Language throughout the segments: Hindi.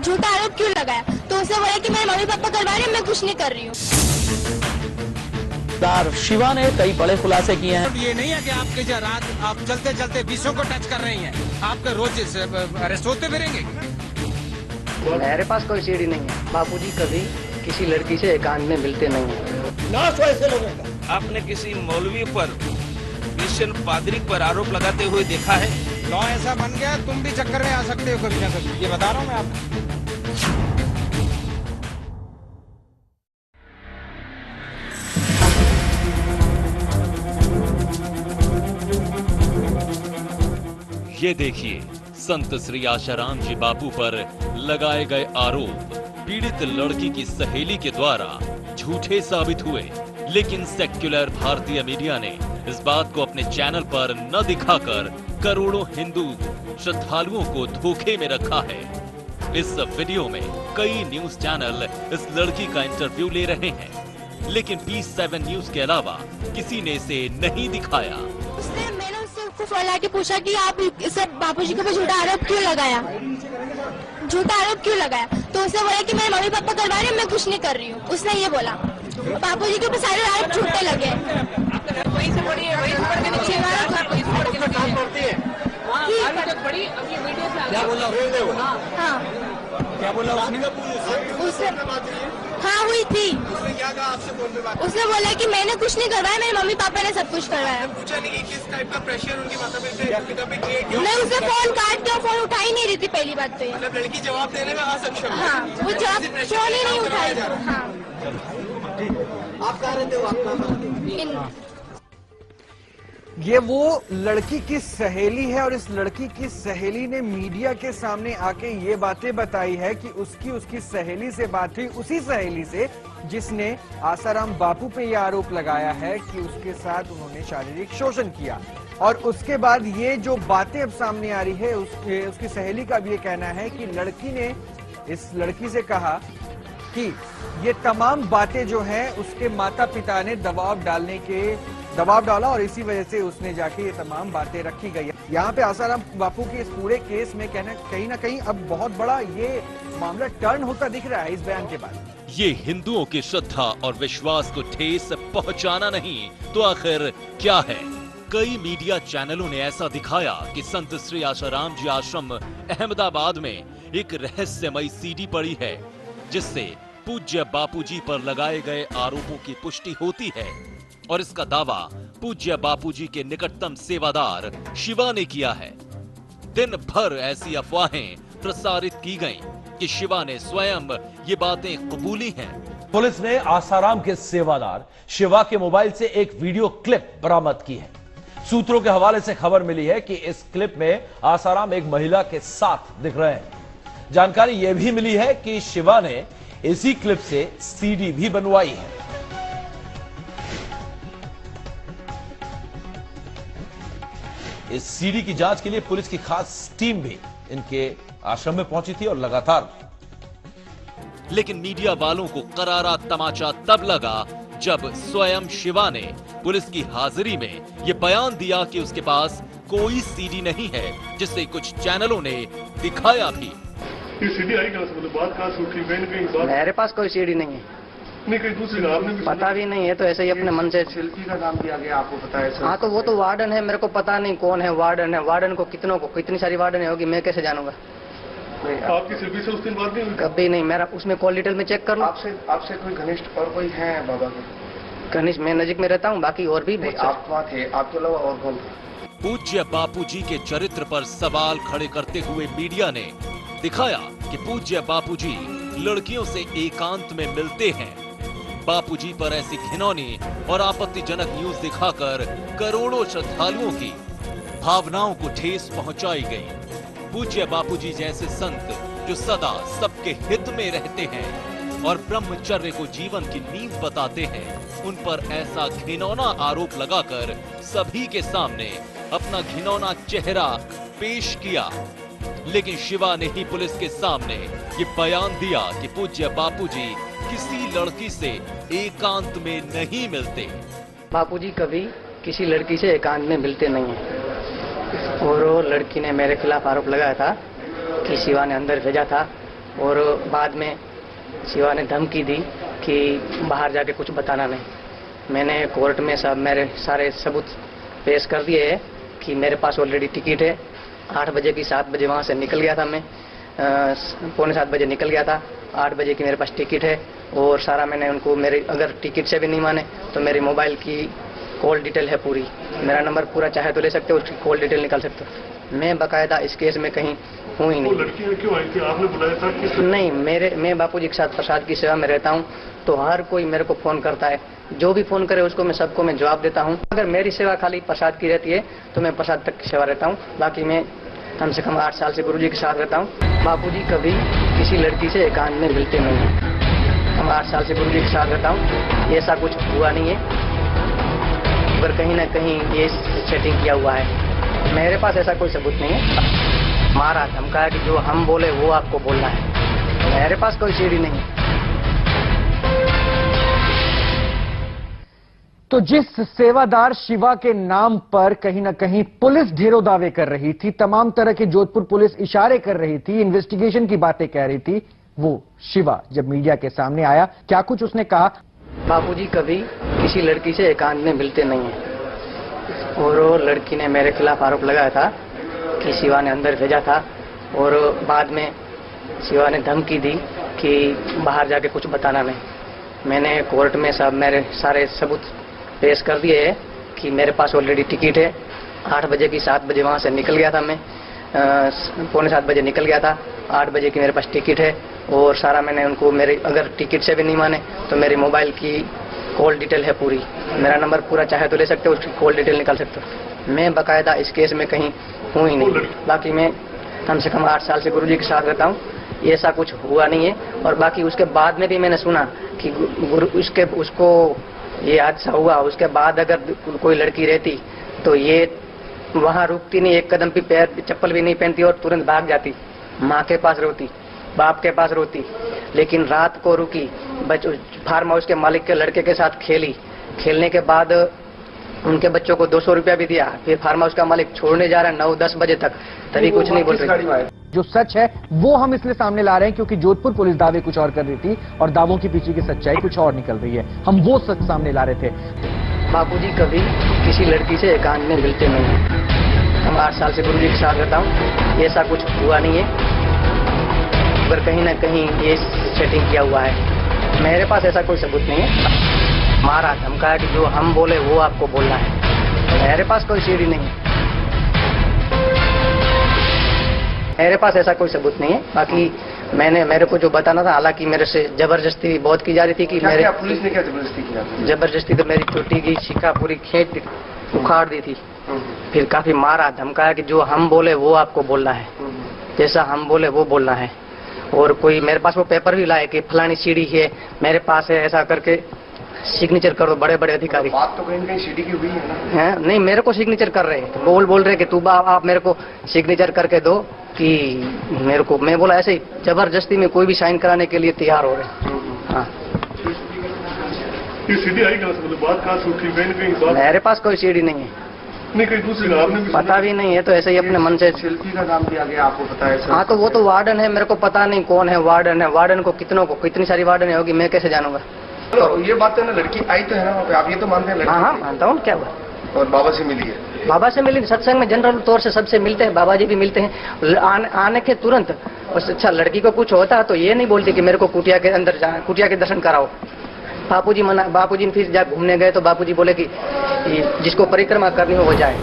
झूठा आरोप क्यों लगाया? तो उसे बोला कि मेरे मम्मी पापा करवा रहे हैं, मैं कुछ नहीं कर रही हूँ। शिवा ने कई बड़े खुलासे किए हैं। ये नहीं है कि आपके रात आप चलते चलते 20 को टच कर रही हैं, आपके रोज अरेस्ट होते फिरेंगे। मेरे पास कोई सीढ़ी नहीं है। बापूजी कभी किसी लड़की से एकांत में मिलते नहीं हैं। नाश हो ऐसे लोगों का। आपने किसी मौलवी पर, क्रिश्चियन पादरी पर आरोप लगाते हुए देखा है? लॉ ऐसा बन गया, तुम भी चक्कर में आ सकते हो कभी ना कभी, ये बता रहा हूँ मैं आपको। ये देखिए, संत श्री आशाराम जी बापू पर लगाए गए आरोप पीड़ित लड़की की सहेली के द्वारा झूठे साबित हुए, लेकिन सेक्युलर भारतीय मीडिया ने इस बात को अपने चैनल पर न दिखाकर करोड़ों हिंदू श्रद्धालुओं को धोखे में रखा है। इस वीडियो में कई न्यूज चैनल इस लड़की का इंटरव्यू ले रहे हैं, लेकिन P7 न्यूज के अलावा किसी ने इसे नहीं दिखाया। मैंने उससे फोन लाके पूछा कि आप इसे बापूजी के ऊपर झूठा आरोप क्यों लगाया? झूठा आरोप क्यों लगाया? तो उसे बोला कि मेरे मम्मी पापा करवा रहे हैं, मैं कुछ नहीं कर रही हूँ। उसने ये बोला। बापूजी के ऊपर सारे आरोप झूठे लगे। वहीं से पढ़ी है, वहीं से पढ़ के नीचे क्या बोला? हाँ क्या बोला उसने? हाँ हुई थी। उसने क्या कहा आपसे फोन पे बात? उसने बोला कि मैंने कुछ नहीं करवाया, मेरे मम्मी पापा ने सब कुछ करवाया। पूछा नहीं कि किस टाइप का प्रेशर उनकी माता पे कभी क्रिएट किया? मैं उसे फोन काट के फोन उठा ही नहीं रही थी पहली बात तो। मतलब लड़की जवाब देने में असक्षम है। हाँ वो जवाब फोन ही नहीं उठाई। हाँ आप कह रहे थे आपका ये वो लड़की की सहेली है और इस लड़की की सहेली ने मीडिया के सामने आके ये बातें बताई है कि उसकी सहेली से बात हुई, उसी सहेली से जिसने आसाराम बापू पे ये आरोप लगाया है कि उसके साथ उन्होंने शारीरिक शोषण किया। और उसके बाद ये जो बातें अब सामने आ रही है, उसकी सहेली का भी ये कहना है कि लड़की ने इस लड़की से कहा कि ये तमाम बातें जो हैं उसके माता पिता ने दबाव डाला और इसी वजह से उसने जाके ये तमाम बातें रखी गई। यहाँ पे आसाराम बापू के इस पूरे केस में कहीं ना कहीं अब बहुत बड़ा ये मामला टर्न होता दिख रहा है इस बयान के बाद। ये हिंदुओं की श्रद्धा और विश्वास को ठेस पहुंचाना नहीं तो आखिर क्या है? कई मीडिया चैनलों ने ऐसा दिखाया कि संत श्री आशाराम जी आश्रम अहमदाबाद में एक रहस्यमयी सीडी पड़ी है, जिससे पूज्य बापूजी पर लगाए गए आरोपों की पुष्टि होती है। और इसका दावा पूज्य बापूजी के निकटतम सेवादार शिवा ने किया है। दिन भर ऐसी अफवाहें प्रसारित की गईं कि शिवा ने स्वयं ये बातें कबूली हैं। पुलिस ने आसाराम के सेवादार शिवा के मोबाइल से एक वीडियो क्लिप बरामद की है। सूत्रों के हवाले से खबर मिली है कि इस क्लिप में आसाराम एक महिला के साथ दिख रहे हैं। जानकारी यह भी मिली है कि शिवा ने इसी क्लिप से सीडी भी बनवाई है। इस सीडी की जांच के लिए पुलिस की खास टीम भी इनके आश्रम में पहुंची थी और लगातार। लेकिन मीडिया वालों को करारा तमाचा तब लगा जब स्वयं शिवा ने पुलिस की हाजिरी में यह बयान दिया कि उसके पास कोई सीडी नहीं है, जिसे कुछ चैनलों ने दिखाया भी। ये सीडी आई कहां से? मतलब बात कहां से उठी? मेरे पास कोई सीडी नहीं है। नहीं, कहीं दूसरे का आपने भी पता भी नहीं है, तो ऐसे ही अपने मन से। शिल्पी का नाम दिया गया, आपको पता है सर? हाँ तो वो तो वार्डन है, मेरे को पता नहीं कौन है वार्डन है। वार्डन को कितनी सारी वार्डन होगी, मैं कैसे जानूंगा? आपकी शिल्पी से उस दिन बात नहीं हुई? कभी नहीं। मेरा उसमें कॉल डिटेल में चेक कर लो। आपसे कोई घनिष्ठ और कोई है बाबा के? घनिष्ठ मैं नजीक में रहता हूँ, बाकी और भी आप वहाँ थे, आपके अलावा और कौन? पूज्य बापूजी के चरित्र पर सवाल खड़े करते हुए मीडिया ने दिखाया कि पूज्य बापूजी लड़कियों से एकांत में मिलते हैं। बापूजी पर ऐसी घिनौनी और आपत्तिजनक न्यूज दिखाकर करोड़ों श्रद्धालुओं की भावनाओं को ठेस पहुंचाई गई। पूज्य बापूजी जैसे संत जो सदा सबके हित में रहते हैं और ब्रह्मचर्य को जीवन की नींव बताते हैं, उन पर ऐसा घिनौना आरोप लगाकर सभी के सामने अपना घिनौना चेहरा पेश किया। लेकिन शिवा ने ही पुलिस के सामने ये बयान दिया कि पूज्य बापूजी किसी लड़की से एकांत में नहीं मिलते। बापूजी कभी किसी लड़की से एकांत में मिलते नहीं हैं। और वो लड़की ने मेरे खिलाफ आरोप लगाया था कि शिवा ने अंदर भेजा था और बाद में शिवा ने धमकी दी कि बाहर जाके कुछ बताना नहीं। मैंने कोर्ट में सब मेरे सारे सबूत पेश कर दिए हैं कि मेरे पास ऑलरेडी टिकट है। 8 बजे की 7 बजे वहाँ से निकल गया था मैं, 6:45 बजे निकल गया था। 8 बजे की मेरे पास टिकट है और सारा मैंने उनको मेरे अगर टिकट से भी नहीं माने तो मेरी मोबाइल की कॉल डिटेल है पूरी, मेरा नंबर पूरा चाहे तो ले सकते हो, उसकी कॉल डिटेल निकाल सकते हो। मैं बाकायदा इस केस में कहीं हूँ ही नहीं। लड़की क्यों आई थी, आपने बुलाया था? किस नहीं, मैं बापूजी के साथ प्रसाद की सेवा में रहता हूँ, तो हर कोई मेरे को फोन करता है, जो भी फोन करे उसको मैं सबको मैं जवाब देता हूँ। अगर मेरी सेवा खाली प्रसाद की रहती है तो मैं प्रसाद तक की सेवा रहता हूँ, बाकी मैं कम से कम 8 साल से गुरुजी के साथ रहता हूँ। बापूजी कभी किसी लड़की से एकांत में मिलते नहीं हैं। हम 8 साल से गुरुजी के साथ रहता हूँ, ऐसा कुछ हुआ नहीं है, पर कहीं ना कहीं ये सेटिंग किया हुआ है। मेरे पास ऐसा कोई सबूत नहीं है। मारा धमकाया कि जो हम बोले वो आपको बोलना है, मेरे पास कोई सीढ़ी नहीं है। तो जिस सेवादार शिवा के नाम पर कहीं ना कहीं पुलिस ढेरों दावे कर रही थी, तमाम तरह की जोधपुर पुलिस इशारे कर रही थी, इन्वेस्टिगेशन की बातें कह रही थी, वो शिवा जब मीडिया के सामने आया, क्या कुछ उसने कहा। बापूजी कभी किसी लड़की से एकांत में मिलते नहीं हैं और वो लड़की ने मेरे खिलाफ आरोप लगाया था कि शिवा ने अंदर भेजा था और बाद में शिवा ने धमकी दी कि बाहर जाके कुछ बताना नहीं। मैंने कोर्ट में सब मेरे सारे सबूत पेश कर दिए है कि मेरे पास ऑलरेडी टिकट है। 8 बजे की 7 बजे वहाँ से निकल गया था मैं, 6:45 बजे निकल गया था। 8 बजे की मेरे पास टिकट है और सारा मैंने उनको मेरे अगर टिकट से भी नहीं माने तो मेरी मोबाइल की कॉल डिटेल है पूरी, मेरा नंबर पूरा चाहे तो ले सकते हो, उसकी कॉल डिटेल निकाल सकते हो। मैं बाकायदा इस केस में कहीं हूँ ही नहीं, बाकी मैं कम से कम 8 साल से गुरुजी के साथ रहता हूँ, ऐसा कुछ हुआ नहीं है। और बाकी उसके बाद में भी मैंने सुना कि उसको ये हादसा हुआ, उसके बाद अगर कोई लड़की रहती तो ये वहाँ रुकती नहीं, एक कदम भी पैर चप्पल भी नहीं पहनती और तुरंत भाग जाती, माँ के पास रोती, बाप के पास रोती। लेकिन रात को रुकी, फार्म हाउस के मालिक के लड़के के साथ खेली, खेलने के बाद उनके बच्चों को 200 रुपया भी दिया। फिर फार्म हाउस का मालिक छोड़ने जा रहा है 9-10 बजे तक, तभी कुछ नहीं बोल रही। जो सच है वो हम इसलिए सामने ला रहे हैं क्योंकि जोधपुर पुलिस दावे कुछ और कर रही थी और दावों के पीछे की सच्चाई कुछ और निकल रही है। हम वो सच सामने ला रहे थे। बापूजी कभी किसी लड़की से एकांत में मिलते नहीं हैं। हम 8 साल से गुरुजी के साथ रहता हूँ, ऐसा कुछ हुआ नहीं है, पर कहीं ना कहीं ये सेटिंग किया हुआ है। मेरे पास ऐसा कोई सबूत नहीं है। मारा धमकाया कि जो हम बोले वो आपको बोलना है, मेरे पास कोई सीढ़ी नहीं है, मेरे पास ऐसा कोई सबूत नहीं है। बाकी मेरे को जो बताना था, हालांकि मेरे से जबरदस्ती बहुत की जा रही थी कि मेरे पुलिस ने क्या जबरदस्ती किया? जबरदस्ती तो मेरी चोटी की शिका पूरी खींच उखाड़ दी थी, फिर काफी मारा धमकाया कि जो हम बोले वो आपको बोलना है, जैसा हम बोले वो बोलना है। और कोई मेरे पास वो पेपर भी लाए कि फलानी सीढ़ी है मेरे पास है, ऐसा करके सिग्नेचर करो बड़े बड़े अधिकारी। बात तो कहीं न कहीं सीढ़ी की हुई है ना? नहीं, मेरे को सिग्नेचर कर रहे हैं, बोल रहे कि तू आप मेरे को सिग्नेचर करके दो कि मेरे को, मैं बोला ऐसे ही जबरदस्ती में कोई भी साइन कराने के लिए तैयार हो रहे। हाँ, ये सीढ़ी आई कहाँ से, मतलब बात कहाँ से उठी? कहीं न कहीं बात मेरे पास कोई सीढ़ी नहीं है, नहीं कहीं दूसरी आपने भी पता भी नहीं है, तो ऐसे ही अपने मन से। शिल्पी का नाम दिया गया, आपको पता है? हाँ, तो वो तो वार्डन है, मेरे को पता नहीं कौन है वार्डन है। वार्डन को कितनी सारी वार्डन होगी, मैं कैसे जानूंगा? तो ये बात है ना, लड़की आई तो है ना वहाँ पे, आप ये तो मानते हैं? हाँ, मानता हूँ, क्या हुआ? और बाबा से मिली है? बाबा से मिली, सत्संग में जनरल तौर से सबसे मिलते हैं, बाबा जी भी मिलते हैं। आने के तुरंत अच्छा लड़की को कुछ होता तो ये नहीं बोलती कि मेरे को कुटिया के अंदर कुटिया के दर्शन कराओ। बापूजी फिर जब घूमने गए तो बापूजी बोले कि जिसको परिक्रमा करनी हो वो जाए।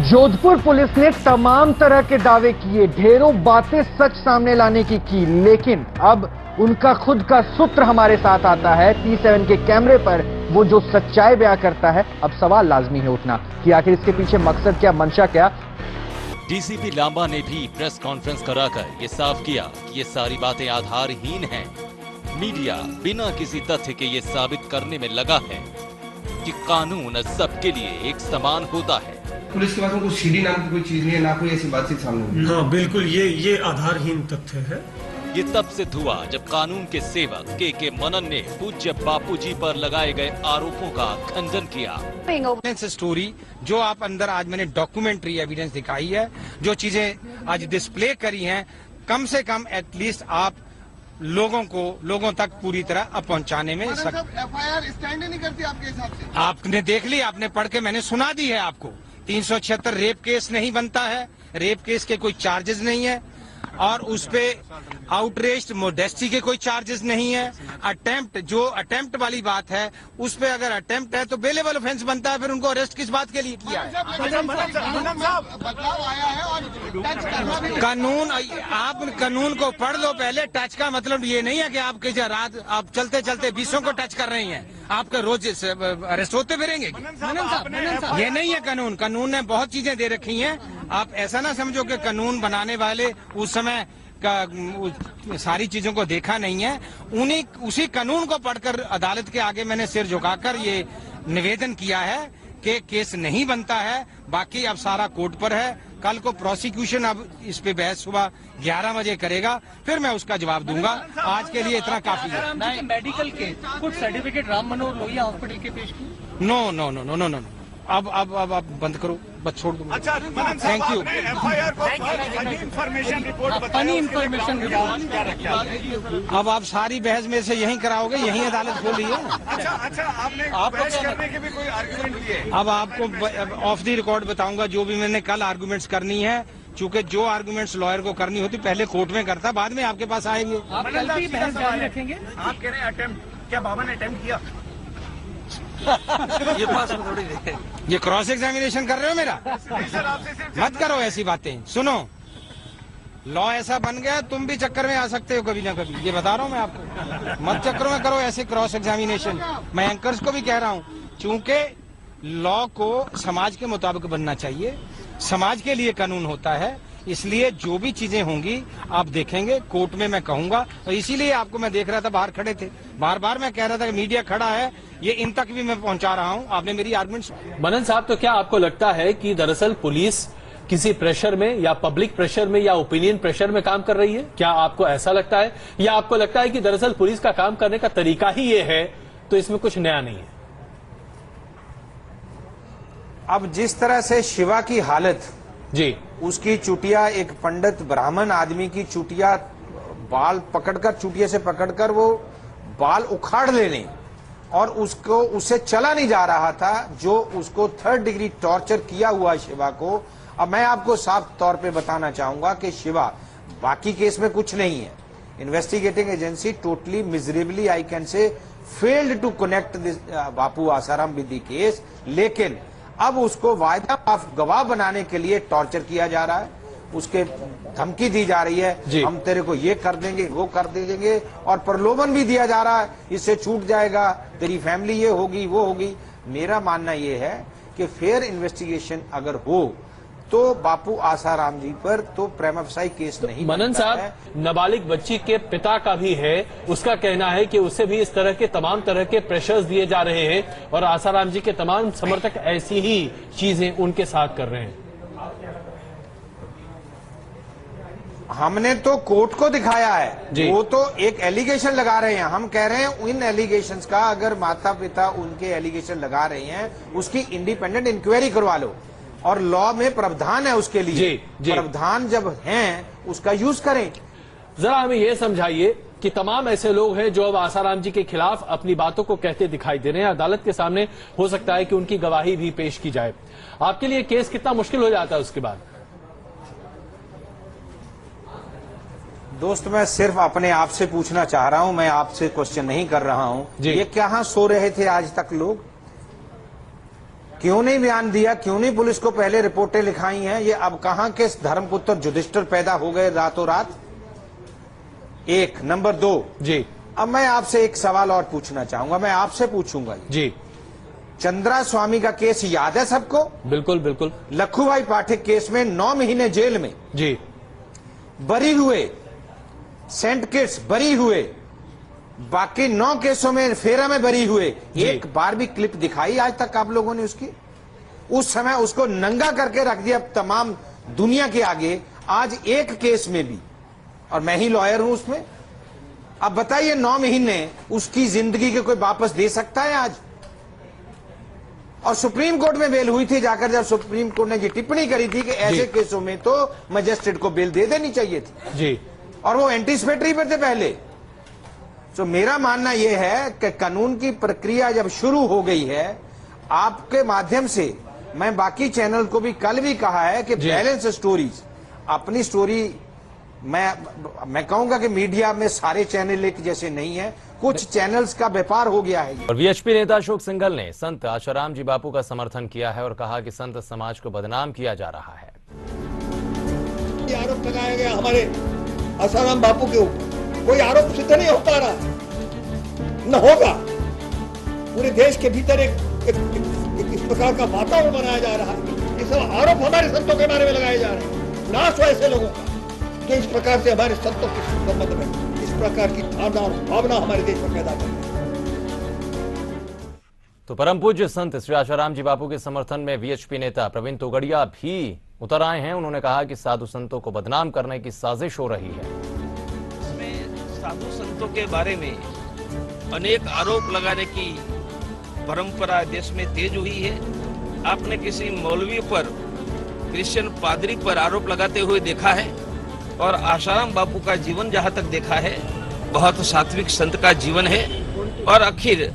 जोधपुर पुलिस ने तमाम तरह के दावे किए, ढेरों बातें सच सामने लाने की, लेकिन अब उनका खुद का सूत्र हमारे साथ आता है। P7 के कैमरे पर वो जो सच्चाई बयां करता है, अब सवाल लाजमी है उठना कि आखिर इसके पीछे मकसद क्या, मंशा क्या। डीसीपी लांबा ने भी प्रेस कॉन्फ्रेंस कराकर ये साफ किया कि ये सारी बातें आधारहीन हैं। मीडिया बिना किसी तथ्य के ये साबित करने में लगा है कि कानून सबके लिए एक समान होता है। पुलिस के पास में कोई सीढ़ी नाम की कोई चीज नहीं है, ना कोई ऐसी बातचीत सामने। हाँ बिल्कुल, ये आधारहीन तथ्य है। ये तब सिद्ध हुआ जब कानून के सेवक के मनन ने पूज्य बापूजी पर लगाए गए आरोपों का खंडन किया। स्टोरी जो आप अंदर आज मैंने डॉक्यूमेंट्री एविडेंस दिखाई है, जो चीजें आज डिस्प्ले करी हैं, कम से कम एटलीस्ट आप लोगों तक पूरी तरह पहुंचाने में एफआईआर स्टैंड नहीं करती आपके हिसाब से? आपने देख ली, आपने पढ़ के मैंने सुना दी है आपको। 376 रेप केस नहीं बनता है, रेप केस के कोई चार्जेस नहीं है, और उस पे आउटरेस्ट मोडेस्टी के कोई चार्जेस नहीं है। अटेम्प्ट वाली बात है, उस पे अगर अटेम्प्ट है तो बेलेबल ऑफेंस बनता है, फिर उनको अरेस्ट किस बात के लिए किया है? बदलाव आया है और टच करना भी कानून, आप कानून को पढ़ लो पहले। टच का मतलब ये नहीं है कि आपके रात आप चलते चलते 20 को टच कर रही हैं, आपका रोज अरेस्ट होते फिरेंगे। ये नहीं है कानून। कानून ने बहुत चीजें दे रखी हैं। आप ऐसा ना समझो कि कानून बनाने वाले उस समय का सारी चीजों को देखा नहीं है। उसी कानून को पढ़कर अदालत के आगे मैंने सिर झुकाकर ये निवेदन किया है कि केस नहीं बनता है। बाकी अब सारा कोर्ट पर है। कल को प्रोसिक्यूशन अब इस पे बहस सुबह 11 बजे करेगा, फिर मैं उसका जवाब दूंगा। आज के लिए इतना काफी है। मेडिकल के कुछ सर्टिफिकेट राम मनोहर लोहिया हॉस्पिटल के पेश किए? No no no no no no. अब बंद करो, बस छोड़ दो। अच्छा, थैंक यू। अब आप सारी बहस में से यहीं कराओगे, यहीं अदालत खोली है। अच्छा, आपने बहस करने के भी कोई आर्गुमेंट दिए? अब आपको ऑफ दी रिकॉर्ड बताऊंगा जो भी मैंने कल आर्गुमेंट्स करनी है, चूंकि जो आर्गुमेंट्स लॉयर को करनी होती पहले कोर्ट में करता, बाद में आपके पास आएंगे। आप कल भी बहस जारी रखेंगे? आप कह रहे हैं अटेम्प्ट, क्या बाबा ने अटेम्प्ट किया? ये पास थोड़ी है। ये क्रॉस एग्जामिनेशन कर रहे हो मेरा? मत करो ऐसी बातें। सुनो, लॉ ऐसा बन गया, तुम भी चक्कर में आ सकते हो कभी ना कभी। ये बता रहा हूँ मैं आपको, मत चक्करों में करो ऐसे क्रॉस एग्जामिनेशन। मैं एंकर्स को भी कह रहा हूँ, चूंकि लॉ को समाज के मुताबिक बनना चाहिए, समाज के लिए कानून होता है, इसलिए जो भी चीजें होंगी आप देखेंगे, कोर्ट में मैं कहूंगा। और इसीलिए आपको मैं देख रहा था, बाहर खड़े थे, बार बार मैं कह रहा था कि मीडिया खड़ा है, ये इन तक भी मैं पहुंचा रहा हूं। आपने मेरी आर्गुमेंट्स। मनन साहब, तो क्या आपको लगता है कि दरअसल पुलिस किसी प्रेशर में या पब्लिक प्रेशर में या ओपिनियन प्रेशर में काम कर रही है? क्या आपको ऐसा लगता है, या आपको लगता है कि दरअसल पुलिस का काम करने का तरीका ही ये है, तो इसमें कुछ नया नहीं है? अब जिस तरह से शिवा की हालत जी, उसकी चुटिया, एक पंडित ब्राह्मण आदमी की चुटिया, बाल पकड़कर, चुटिया से पकड़कर वो बाल उखाड़ लेने, और उससे चला नहीं जा रहा था, जो उसको 3rd डिग्री टॉर्चर किया हुआ शिवा को। अब मैं आपको साफ तौर पे बताना चाहूंगा कि शिवा, बाकी केस में कुछ नहीं है। Investigating agency totally miserably, I can say, failed to connect this Bapu Asaram with the case. लेकिन अब उसको वायदा माफ गवाह बनाने के लिए टॉर्चर किया जा रहा है, उसके धमकी दी जा रही है, हम तेरे को ये कर देंगे, वो कर देंगे, और प्रलोभन भी दिया जा रहा है, इससे छूट जाएगा, तेरी फैमिली ये होगी, वो होगी। मेरा मानना ये है कि फेयर इन्वेस्टिगेशन अगर हो तो बापू आसाराम जी पर तो प्रेमा फसाई केस नहीं। मनन साहब, नाबालिग बच्ची के पिता का भी है, उसका कहना है कि उसे भी इस तरह के तमाम तरह के प्रेशर्स दिए जा रहे हैं, और आसाराम जी के तमाम समर्थक ऐसी ही चीजें उनके साथ कर रहे हैं। हमने तो कोर्ट को दिखाया है, वो तो एक एलिगेशन लगा रहे हैं। हम कह रहे हैं इन एलिगेशंस का, अगर माता पिता उनके एलिगेशन लगा रहे हैं, उसकी इंडिपेंडेंट इंक्वायरी करवा लो, और लॉ में प्रावधान है उसके लिए। प्रावधान जब हैं उसका यूज करें। जरा हमें यह समझाइए कि तमाम ऐसे लोग हैं जो अब आसाराम जी के खिलाफ अपनी बातों को कहते दिखाई दे रहे हैं, अदालत के सामने हो सकता है कि उनकी गवाही भी पेश की जाए, आपके लिए केस कितना मुश्किल हो जाता है उसके बाद? दोस्त, मैं सिर्फ अपने आप से पूछना चाह रहा हूं, मैं आपसे क्वेश्चन नहीं कर रहा हूं। ये कहां सो रहे थे आज तक लोग? क्यों नहीं बयान दिया? क्यों नहीं पुलिस को पहले रिपोर्टें लिखाई हैं? ये अब कहां के धर्मपुत्र युधिष्ठिर पैदा हो गए रातों रात? एक। नंबर 2 जी, अब मैं आपसे एक सवाल और पूछना चाहूंगा, मैं आपसे पूछूंगा जी। चंद्रा स्वामी का केस याद है सबको? बिल्कुल बिल्कुल। लखूभाई पाठक केस में 9 महीने जेल में जी, बरी हुए, सेंट किट्स बरी हुए, बाकी 9 केसों में फेरा में बरी हुए। एक बार भी क्लिप दिखाई आज तक आप लोगों ने उसकी? उस समय उसको नंगा करके रख दिया तमाम दुनिया के आगे। आज एक केस में भी, और मैं ही लॉयर हूं उसमें, अब बताइए 9 महीने उसकी जिंदगी के कोई वापस दे सकता है आज? और सुप्रीम कोर्ट में बेल हुई थी जाकर, जब सुप्रीम कोर्ट ने ये टिप्पणी करी थी कि ऐसे केसों में तो मजिस्ट्रेट को बेल दे देनी चाहिए थी। जी, और वो एंटीसिपेटरी पर थे पहले। तो मेरा मानना यह है कि कानून की प्रक्रिया जब शुरू हो गई है, आपके माध्यम से मैं बाकी चैनल को भी कल भी कहा है कि बैलेंस स्टोरीज, अपनी स्टोरी मैं कहूंगा कि मीडिया में सारे चैनल एक जैसे नहीं है, कुछ चैनल्स का व्यापार हो गया है। और वीएचपी नेता अशोक सिंघल ने संत आसाराम जी बापू का समर्थन किया है और कहा कि संत समाज को बदनाम किया जा रहा है। आरोप लगाया गया हमारे आसाराम बापू के ऊपर, कोई आरोप सिद्ध नहीं हो पा रहा, न होगा। पूरे देश के भीतर इस प्रकार का वातावरण बनाया जा रहा है, ये सब आरोप हमारे संतों के बारे में लगाए जा रहे हैं। नाश हो ऐसे लोगों का जो इस प्रकार से हमारे संतों के संबंध में इस प्रकार की धारणा और भावना हमारे देश में पैदा कर रहे हैं। तो परम पूज्य संत श्री आसाराम जी बापू के समर्थन में वीएचपी नेता प्रवीण तोगड़िया भी उतर आए हैं। उन्होंने कहा कि साधु संतों को बदनाम करने की साजिश हो रही है। इसमें साधु संतों के बारे में अनेक आरोप लगाने की परंपरा देश में तेज हुई है। आपने किसी मौलवी पर, क्रिश्चियन पादरी पर आरोप लगाते हुए देखा है, और आसाराम बापू का जीवन जहां तक देखा है बहुत सात्विक संत का जीवन है, और आखिर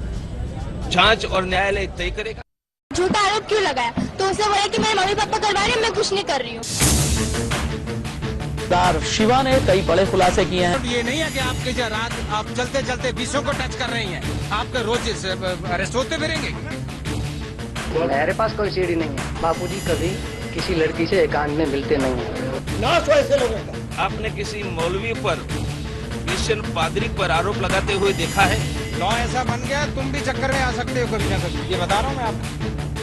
जांच और न्यायालय तय करेगा। झूठा आरोप क्यों लगाया? तो उसे बोला कि मेरे मम्मी पापा करवा रहे हैं, मैं कुछ नहीं कर रही हूँ। शिवा ने कई बड़े खुलासे किए हैं। ये नहीं है कि आपके जो रात आप चलते चलते 20 को टच कर रही हैं, आपके रोज अरेस्ट होते फिरेंगे। मेरे पास कोई सीढ़ी नहीं है। बापूजी कभी किसी लड़की से एकांत में मिलते नहीं है। नाश हो ऐसे लोगों का। आपने किसी मौलवी पर, क्रिश्चियन पादरी पर आरोप लगाते हुए देखा है। लॉ ऐसा बन गया, तुम भी चक्कर में आ सकते हो कभी ना कभी, ये बता रहा हूँ मैं आपको।